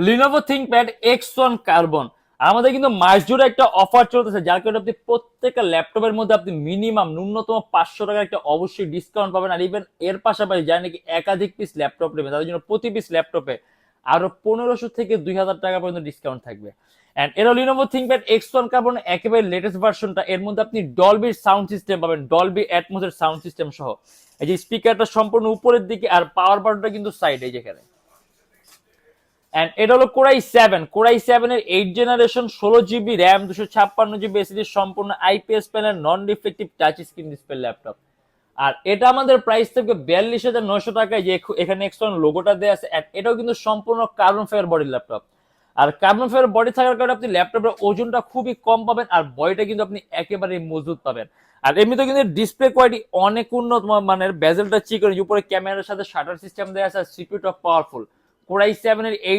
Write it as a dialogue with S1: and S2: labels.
S1: Lenovo ThinkPad X1 carbon. আমাদের কিন্তু মাস জুড়ে একটা অফার চলতেছে, যার কারণে আপনি প্রত্যেকটা ল্যাপটপের মধ্যে আপনি মিনিমাম ন্যূনতম 500 টাকার একটা অবশ্যই ডিসকাউন্ট পাবেন। আর ইভেন এর পাশাপাশি যারা নাকি একাধিক পিস ল্যাপটপ নেবেন তাদের জন্য প্রতি পিস ল্যাপটপে আরো 1500 থেকে 2000 টাকা পর্যন্ত ডিসকাউন্ট থাকবে। এন্ড এর লিনোভো থিংকপ্যাড X1 কার্বন একেবারে লেটেস্ট ভার্সনটা, এর মধ্যে আপনি ডলবির সাউন্ড সিস্টেম পাবেন, ডলবি অ্যাটমসের সাউন্ড সিস্টেম সহ। এই যে স্পিকারটা সম্পূর্ণ উপরের দিকে, আর পাওয়ার বাটনটা কিন্তু সাইডে যেখানে। এন্ড এটা হলো কোরাই 7 এর 8 generation, 16 GB RAM, 256 GB SSD, সম্পূর্ণ IPS panel, non reflective touch screen display laptop. আর এটা আমাদের প্রাইস থেকে 42,900 টাকায়, যে এখানে এক্সট্রা লোগোটা দেওয়া আছে। and এটাও কিন্তু সম্পূর্ণ কার্বন ফাইবার বডি ল্যাপটপ। আর কার্বন ফাইবার বডি থাকার কারণে আপনি ল্যাপটপের ওজনটা খুবই কম পাবেন, আর বডিটা কিন্তু আপনি একেবারে মজবুত পাবেন। আর এমনিতে কিন্তু ডিসপ্লে কোয়ালিটি অনেক উন্নত মানের, বেজেলটা চিকন, উপরে ক্যামেরার সাথে শাটার সিস্টেম দেওয়া আছে, সিপিইউটা পাওয়ারফুল। কোরাই 7 এর